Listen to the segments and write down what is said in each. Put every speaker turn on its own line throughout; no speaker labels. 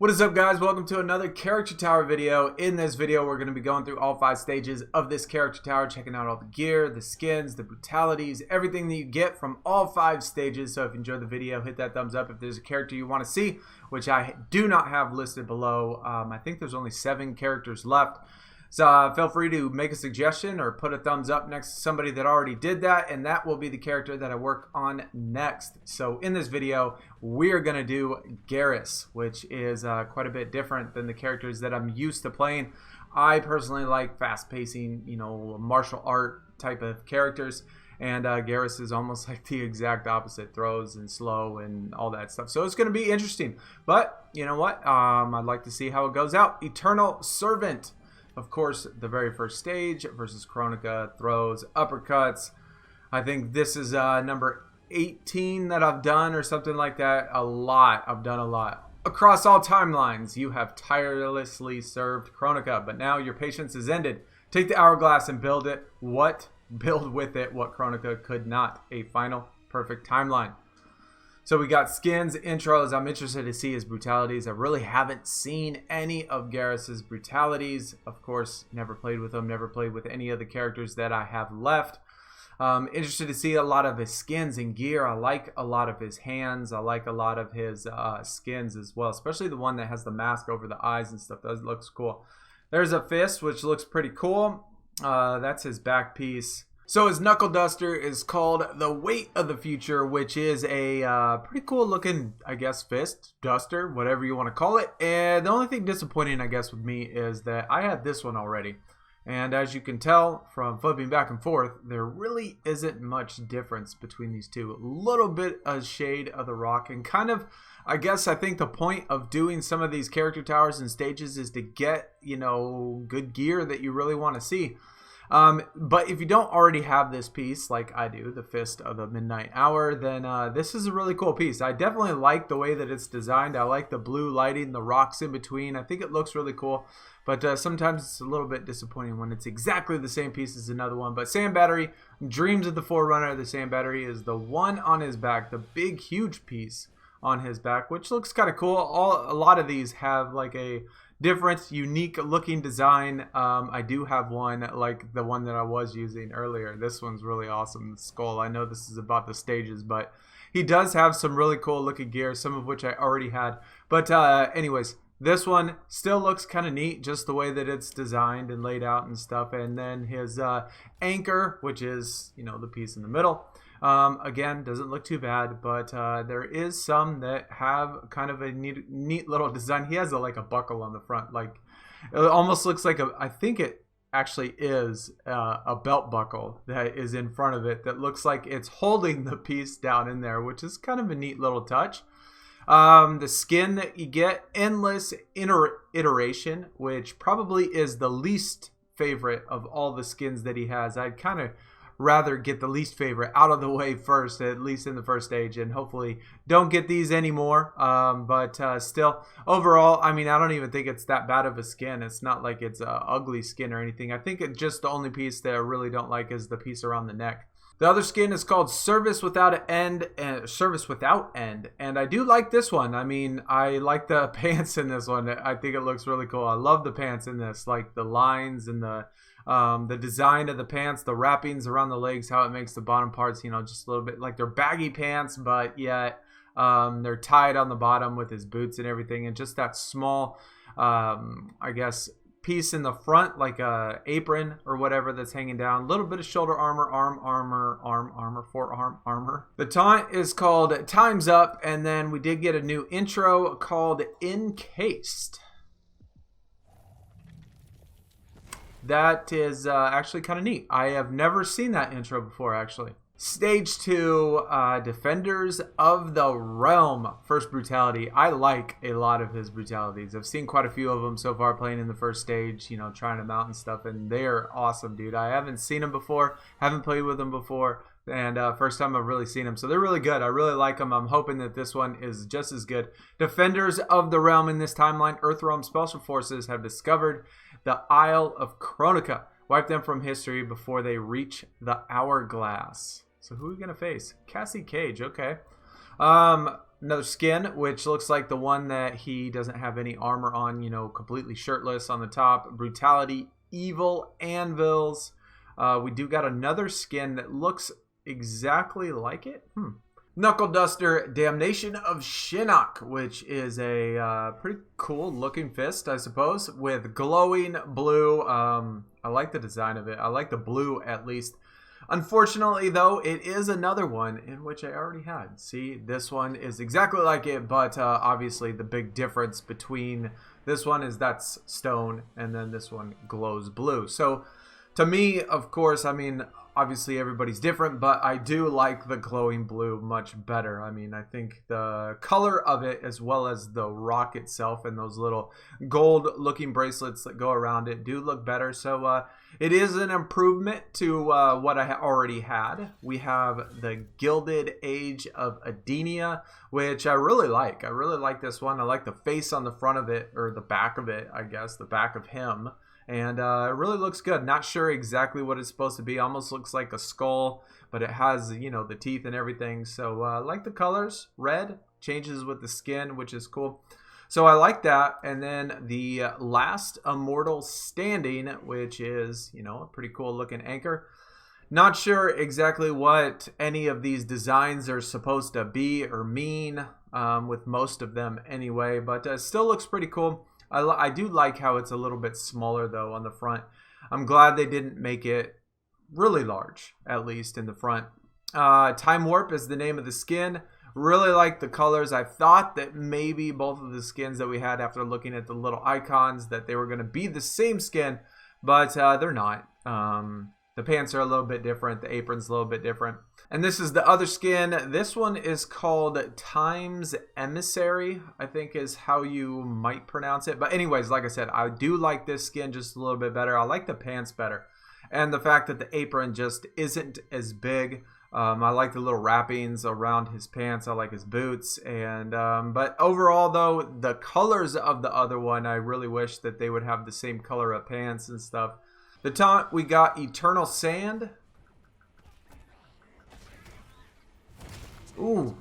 What is up, guys? Welcome to another character tower video. In this video, we're going to be going through all 5 stages of this character tower, checking out all the gear, the skins, the brutalities, everything that you get from all 5 stages. So if you enjoyed the video, hit that thumbs up. If there's a character you want to see, which I do not have listed below, I think there's only 7 characters left. So feel free to make a suggestion or put a thumbs up next to somebody that already did that, and that will be the character that I work on next. So in this video, we're going to do GERAS, which is quite a bit different than the characters that I'm used to playing. I personally like fast-pacing, martial art type of characters, and GERAS is almost like the exact opposite, throws and slow and all that stuff. So it's going to be interesting, but you know what? I'd like to see how it goes out. Eternal Servant. Of course, the very first stage versus Kronika, throws, uppercuts. I think this is number 18 that I've done or something like that. I've done a lot. Across all timelines, you have tirelessly served Kronika, but now your patience is ended. Take the hourglass and build it. Build with it what Kronika could not. A final perfect timeline. So we got skins, intros. I'm interested to see his brutalities. I really haven't seen any of GERAS's brutalities. Of course, never played with him, never played with any of the characters that I have left. Interested to see a lot of his skins and gear. I like a lot of his hands. I like a lot of his skins as well, especially the one that has the mask over the eyes and stuff. That looks cool. There's a fist, which looks pretty cool. That's his back piece. So his knuckle duster is called the Weight of the Future, which is a pretty cool looking, I guess, fist, duster, whatever you want to call it. And the only thing disappointing, I guess, with me is that I had this one already. And as you can tell from flipping back and forth, there really isn't much difference between these two. A little bit of shade of the rock, and kind of, I think the point of doing some of these character towers and stages is to get, good gear that you really want to see. But if you don't already have this piece, like I do, the Fist of the Midnight Hour, then this is a really cool piece. I definitely like the way that it's designed. I like the blue lighting, the rocks in between. I think it looks really cool, but sometimes it's a little bit disappointing when it's exactly the same piece as another one. But Sand Battery, Dreams of the Forerunner, the Sand Battery is the one on his back, the big, huge piece on his back, which looks kind of cool. A lot of these have like a different, unique looking design. I do have one like the one that I was using earlier. This one's really awesome, the skull. I know this is about the stages, but he does have some really cool looking gear, some of which I already had. But anyways, this one still looks kind of neat, just the way that it's designed and laid out and stuff. And then his anchor, which is, the piece in the middle. Again, doesn't look too bad, but there is some that have kind of a neat little design. He has like a buckle on the front, like it almost looks like I think it actually is a belt buckle that is in front of it that looks like it's holding the piece down in there, which is kind of a neat little touch. The skin that you get, Endless Iteration, which probably is the least favorite of all the skins that he has. I'd kind of rather get the least favorite out of the way first, at least in the first stage, and hopefully don't get these anymore. But still, overall, I don't even think it's that bad of a skin. It's not like it's a ugly skin or anything. I think just the only piece that I really don't like is the piece around the neck. The other skin is called Service Without End, and I do like this one. I like the pants in this one. I think it looks really cool. I love the pants in this, like the lines and the design of the pants, the wrappings around the legs, how it makes the bottom parts, just a little bit like they're baggy pants, but yet they're tied on the bottom with his boots and everything, and just that small, I guess, piece in the front, like a apron or whatever that's hanging down. A little bit of shoulder armor, forearm armor. The taunt is called Time's Up, and then we did get a new intro called Encased. That is actually kind of neat. I have never seen that intro before, actually. Stage 2, Defenders of the Realm. First brutality. I like a lot of his brutalities. I've seen quite a few of them so far playing in the first stage, trying them out and stuff, and they're awesome, dude. I haven't seen them before, haven't played with them before, and first time I've really seen them. So they're really good. I really like them. I'm hoping that this one is just as good. Defenders of the Realm. In this timeline, Earthrealm Special Forces have discovered the Isle of Kronika. Wipe them from history before they reach the hourglass. So who are we going to face? Cassie Cage, okay. another skin, which looks like the one that he doesn't have any armor on, you know, completely shirtless on the top. Brutality, evil anvils. We do got another skin that looks exactly like it. Knuckle Duster, Damnation of Shinnok, which is a pretty cool looking fist, I suppose, with glowing blue. I like the design of it. I like the blue at least. Unfortunately, though, it is another one in which I already had. See, this one is exactly like it, but obviously the big difference between this one is that's stone, and then this one glows blue. So, to me, of course, I mean, obviously everybody's different, but I do like the glowing blue much better. I mean, I think the color of it, as well as the rock itself and those little gold looking bracelets that go around it, do look better. So it is an improvement to what I already had. We have the Gilded Age of Adenia, which I really like. I really like this one. I like the face on the front of it, or the back of it, I guess, the back of him. And it really looks good. Not sure exactly what it's supposed to be. Almost looks like a skull, but it has, you know, the teeth and everything. So I like the colors. Red changes with the skin, which is cool. So I like that. And then the last Immortal standing, which is, you know, a pretty cool looking anchor. Not sure exactly what any of these designs are supposed to be or mean, with most of them anyway, but it still looks pretty cool. I do like how it's a little bit smaller, though, on the front. I'm glad they didn't make it really large, at least in the front. Time Warp is the name of the skin. Really like the colors. I thought that maybe both of the skins that we had, after looking at the little icons, that they were going to be the same skin, but they're not. The pants are a little bit different. The apron's a little bit different. And this is the other skin. This one is called Time's Emissary, I think is how you might pronounce it. But anyways, like I said, I do like this skin just a little bit better. I like the pants better. And the fact that the apron just isn't as big. I like the little wrappings around his pants. I like his boots. And but overall, though, the colors of the other one, I really wish that they would have the same color of pants and stuff. The taunt, we got Eternal Sand. Ooh.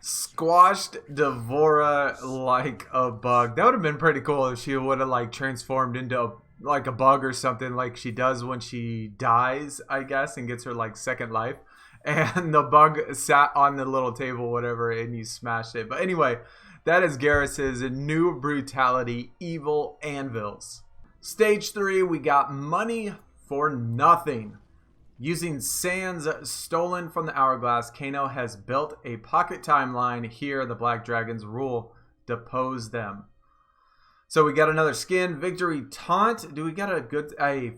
Squashed Devora like a bug. That would have been pretty cool if she would have like transformed into like a bug or something, like she does when she dies, I guess, and gets her like second life. And the bug sat on the little table, whatever, and you smashed it. But anyway, that is GERAS' new Brutality Evil Anvils. Stage 3, we got Money for Nothing. Using sands stolen from the Hourglass, Kano has built a pocket timeline. Here, the Black Dragons rule. Depose them. So we got another skin, Victory Taunt. Do we got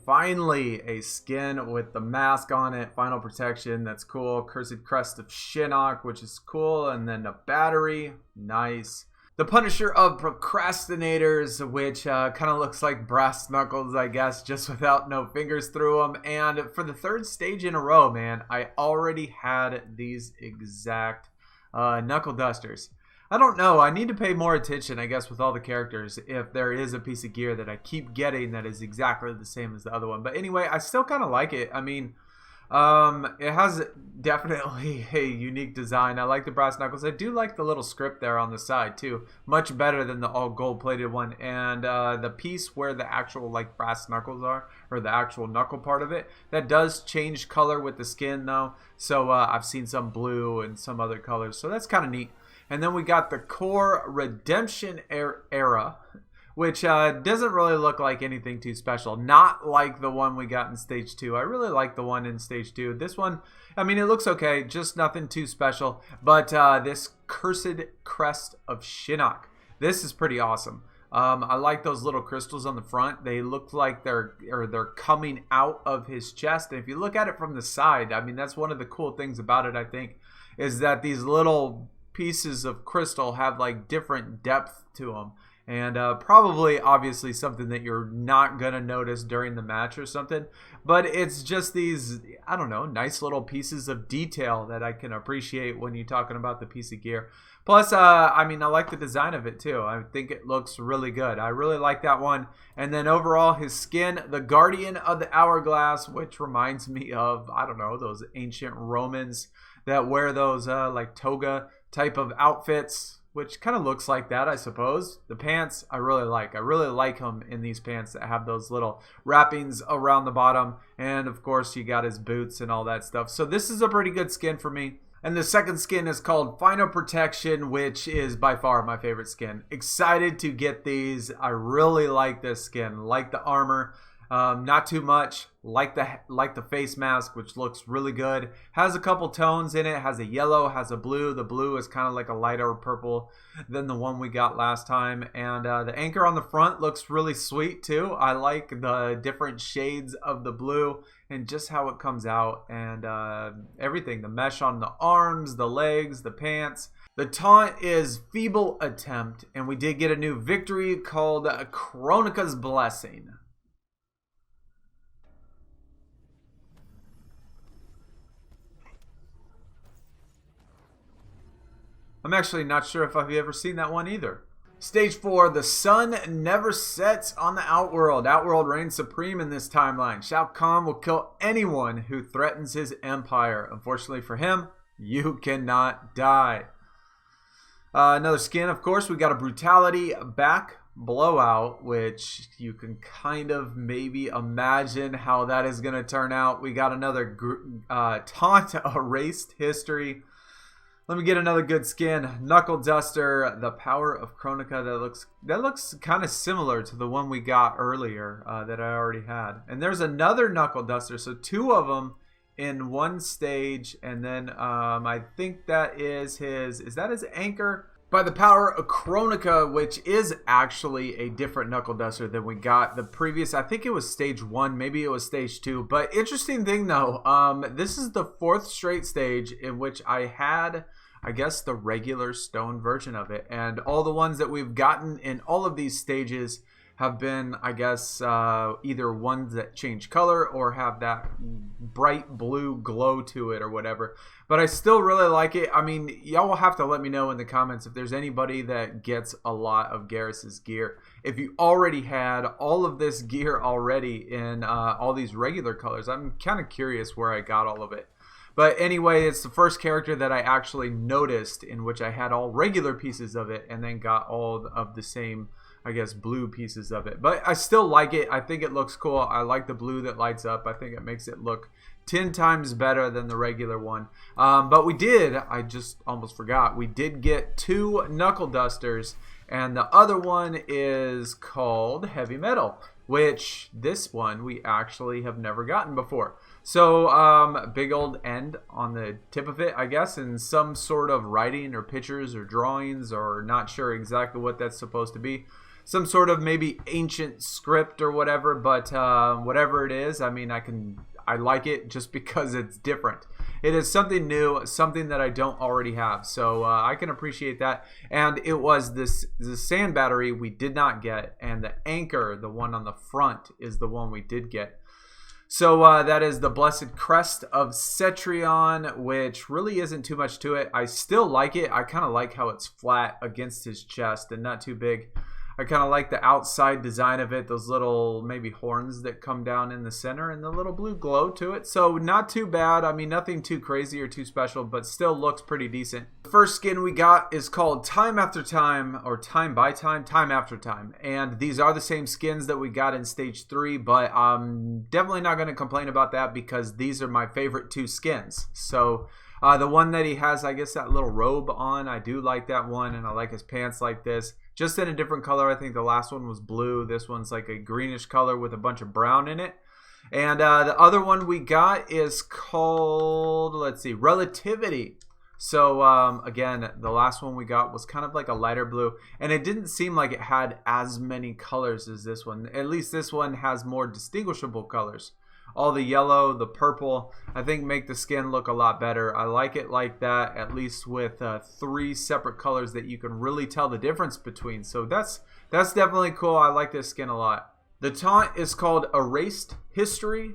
finally a skin with the mask on it, Final Protection, that's cool. Cursed Crest of Shinnok, which is cool. And then the battery, nice. The Punisher of Procrastinators, which kind of looks like brass knuckles, I guess, just without no fingers through them. And for the third stage in a row, man, I already had these exact knuckle dusters. I don't know. I need to pay more attention, I guess, with all the characters, if there is a piece of gear that I keep getting that is exactly the same as the other one. But anyway, I still kind of like it. I mean, it has definitely a unique design. I like the brass knuckles. I do like the little script there on the side too. Much better than the all gold plated one. And the piece where the actual like brass knuckles are, or the actual knuckle part of it, that does change color with the skin though. So I've seen some blue and some other colors. So that's kind of neat. And then we got the Core Redemption Era, which doesn't really look like anything too special. Not like the one we got in Stage 2. I really like the one in Stage 2. This one, I mean, it looks okay. Just nothing too special. But this Cursed Crest of Shinnok. This is pretty awesome. I like those little crystals on the front. They look like they're coming out of his chest. And if you look at it from the side, I mean, that's one of the cool things about it, I think, is that these little pieces of crystal have like different depth to them. And probably, obviously, something that you're not going to notice during the match or something. But it's just these, I don't know, nice little pieces of detail that I can appreciate when you're talking about the piece of gear. Plus, I mean, I like the design of it, too. I think it looks really good. I really like that one. And then overall, his skin, the Guardian of the Hourglass, which reminds me of, I don't know, those ancient Romans that wear those like toga type of outfits, which kind of looks like that, I suppose. The pants I really like. I really like him in these pants that have those little wrappings around the bottom. And of course you got his boots and all that stuff. So this is a pretty good skin for me. And the second skin is called Final Protection, which is by far my favorite skin. Excited to get these. I really like this skin. Like the armor. Not too much. Like the face mask, which looks really good. Has a couple tones in it. Has a yellow, has a blue. The blue is kind of like a lighter purple than the one we got last time. And the anchor on the front looks really sweet too. I like the different shades of the blue and just how it comes out, and everything. The mesh on the arms, the legs, the pants. The taunt is Feeble Attempt, and we did get a new victory called Kronika's Blessing. I'm actually not sure if I've ever seen that one either. Stage 4, the sun never sets on the Outworld. Outworld reigns supreme in this timeline. Shao Kahn will kill anyone who threatens his empire. Unfortunately for him, you cannot die. Another skin, of course, we got a Brutality back blowout, which you can kind of maybe imagine how that is going to turn out. We got another taunt, Erased History. Let me get another good skin. Knuckle Duster, the Power of Kronika. That looks kind of similar to the one we got earlier that I already had. And there's another Knuckle Duster, so two of them in one stage. And then I think that is that his anchor? By the Power of Kronika, which is actually a different Knuckle Duster than we got the previous. I think it was stage 1, maybe it was stage 2. But interesting thing though, this is the 4th straight stage in which I had, I guess, the regular stone version of it. And all the ones that we've gotten in all of these stages have been, I guess, either ones that change color or have that bright blue glow to it or whatever. But I still really like it. I mean, y'all will have to let me know in the comments if there's anybody that gets a lot of GERAS' gear. If you already had all of this gear already in all these regular colors, I'm kind of curious where I got all of it. But anyway, it's the first character that I actually noticed in which I had all regular pieces of it and then got all of the same, I guess, blue pieces of it. But I still like it. I think it looks cool. I like the blue that lights up. I think it makes it look 10 times better than the regular one. But we did, I just almost forgot, we did get 2 Knuckle Dusters. And the other one is called Heavy Metal, which this one we actually have never gotten before. So big old end on the tip of it, I guess, and some sort of writing or pictures or drawings, or not sure exactly what that's supposed to be. Some sort of maybe ancient script or whatever, but whatever it is, I mean, I like it just because it's different. It is something new, something that I don't already have, so I can appreciate that. And it was the sand battery we did not get, and the anchor, the one on the front, is the one we did get. So that is the Blessed Crest of Cetrion, which really isn't too much to it. I still like it. I kind of like how it's flat against his chest and not too big. I kind of like the outside design of it, those little maybe horns that come down in the center and the little blue glow to it. So not too bad. I mean, nothing too crazy or too special, but still looks pretty decent. The first skin we got is called Time After Time, or Time by Time, Time After Time. And these are the same skins that we got in Stage 3, but I'm definitely not going to complain about that because these are my favorite 2 skins. So the one that he has, I guess, that little robe on, I do like that one, and I like his pants like this. Just in a different color. I think the last one was blue. This one's like a greenish color with a bunch of brown in it. And the other one we got is called, let's see, Relativity. So again, the last one we got was kind of like a lighter blue, and it didn't seem like it had as many colors as this one. At least this one has more distinguishable colors. All the yellow, the purple, I think make the skin look a lot better. I like it like that, at least with 3 separate colors that you can really tell the difference between. So that's definitely cool. I like this skin a lot. The taunt is called Erased History.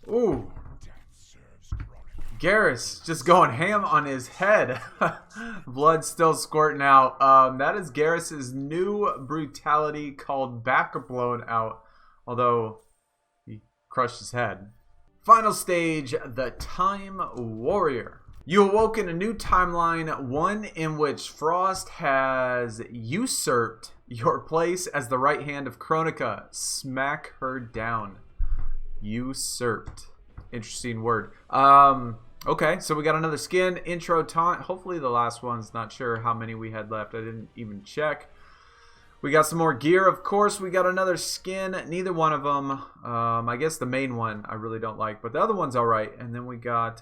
Ooh. GERAS just going ham on his head. Blood still squirting out. That is GERAS' new Brutality called Back Blown Out. Although, he crushed his head. Final stage, the Time Warrior. You awoke in a new timeline, one in which Frost has usurped your place as the right hand of Kronika. Smack her down. Usurped. Interesting word. Okay, so we got another skin, intro taunt. Hopefully the last one's, not sure how many we had left. I didn't even check. We got some more gear, of course. We got another skin. Neither one of them. I guess the main one I really don't like, but the other one's all right. And then we got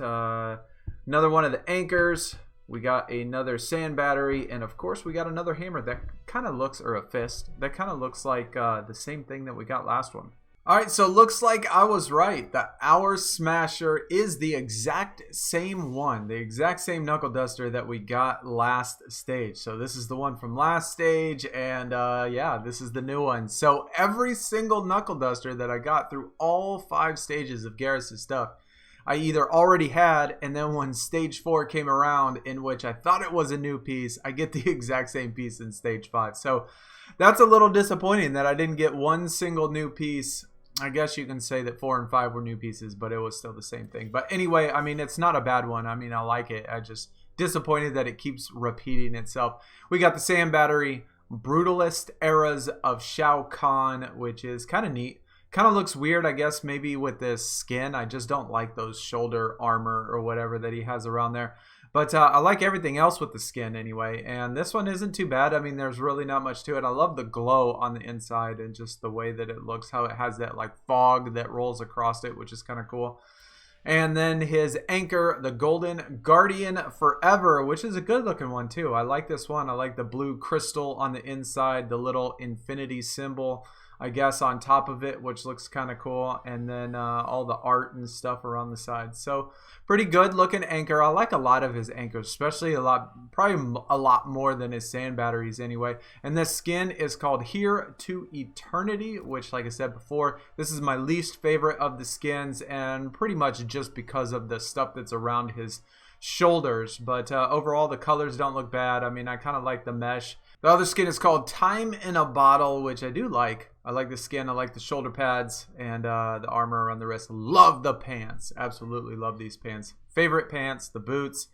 another one of the anchors. We got another sand battery, and of course we got another hammer that kind of looks, or a fist that kind of looks like the same thing that we got last one. Alright, so looks like I was right. The Hour Smasher is the exact same one, the exact same Knuckle Duster that we got last stage. So this is the one from last stage, and yeah, this is the new one. So every single Knuckle Duster that I got through all 5 stages of GERAS' stuff, I either already had, and then when stage 4 came around, in which I thought it was a new piece, I get the exact same piece in stage 5. So that's a little disappointing that I didn't get one single new piece. I guess you can say that 4 and 5 were new pieces, but it was still the same thing. But anyway, I mean, it's not a bad one. I mean, I like it. I just disappointed that it keeps repeating itself. We got the Sand Battery, Brutalist Eras of Shao Kahn, which is kind of neat. Kind of looks weird, I guess, maybe with this skin. I just don't like those shoulder armor or whatever that he has around there. But I like everything else with the skin anyway. And this one isn't too bad. I mean, there's really not much to it. I love the glow on the inside and just the way that it looks, how it has that like fog that rolls across it, which is kind of cool. And then his anchor, the Golden Guardian Forever, which is a good looking one too. I like this one. I like the blue crystal on the inside, the little infinity symbol, I guess, on top of it, which looks kind of cool. And then all the art and stuff around the side. So pretty good looking anchor. I like a lot of his anchors, especially probably a lot more than his sand batteries anyway. And this skin is called Here to Eternity, which, like I said before, this is my least favorite of the skins, and pretty much just because of the stuff that's around his shoulders. But overall, the colors don't look bad. I mean, I kind of like the mesh. The other skin is called Time in a Bottle, which I do like. I like the skin. I like the shoulder pads and the armor around the wrist. Love the pants. Absolutely love these pants. Favorite pants, the boots.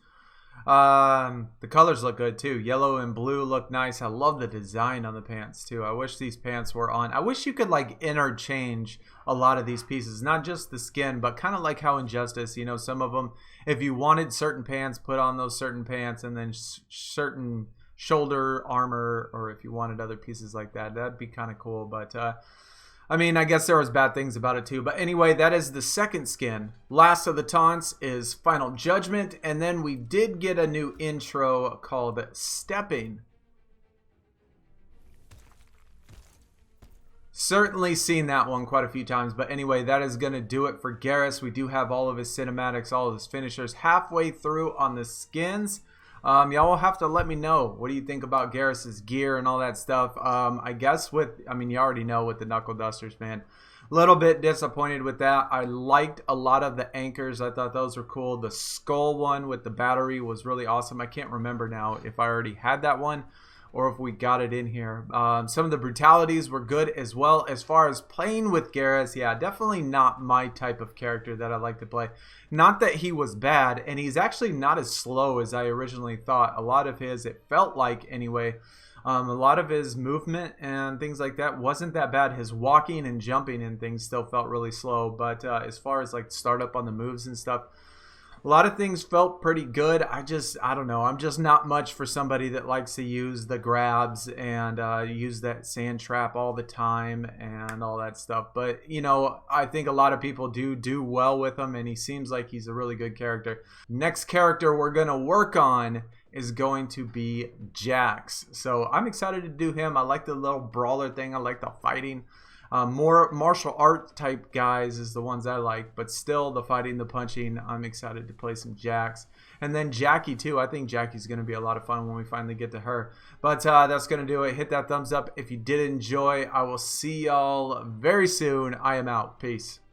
The colors look good too. Yellow and blue look nice. I love the design on the pants too. I wish these pants were on. I wish you could like interchange a lot of these pieces. Not just the skin, but kind of like how in Justice, you know, some of them, if you wanted certain pants, put on those certain pants, and then certain shoulder armor, or if you wanted other pieces like that, that'd be kind of cool. But I mean, I guess there was bad things about it too. But anyway, that is the second skin. Last of the taunts is Final Judgment, and then we did get a new intro called Stepping. Certainly seen that one quite a few times. But anyway, that is going to do it for GERAS. We do have all of his cinematics, all of his finishers halfway through on the skins. Y'all will have to let me know, what do you think about GERAS' gear and all that stuff. I guess I mean, you already know with the Knuckle Dusters, man. A little bit disappointed with that. I liked a lot of the anchors. I thought those were cool. The skull one with the battery was really awesome. I can't remember now if I already had that one or if we got it in here. Some of the brutalities were good as well. As far as playing with GERAS, yeah, definitely not my type of character that I like to play. Not that he was bad, and he's actually not as slow as I originally thought. A lot of his, it felt like anyway, a lot of his movement and things like that wasn't that bad. His walking and jumping and things still felt really slow, but as far as like startup on the moves and stuff, a lot of things felt pretty good. I don't know. I'm just not much for somebody that likes to use the grabs and use that sand trap all the time and all that stuff. But, you know, I think a lot of people do well with him, and he seems like he's a really good character. Next character we're going to work on is going to be Jax. So I'm excited to do him. I like the little brawler thing. I like the fighting. More martial art type guys is the ones I like, but still the fighting, the punching, I'm excited to play some Jax. And then Jackie too. I think Jackie's going to be a lot of fun when we finally get to her. But that's going to do it. Hit that thumbs up if you did enjoy. I will see y'all very soon. I am out. Peace.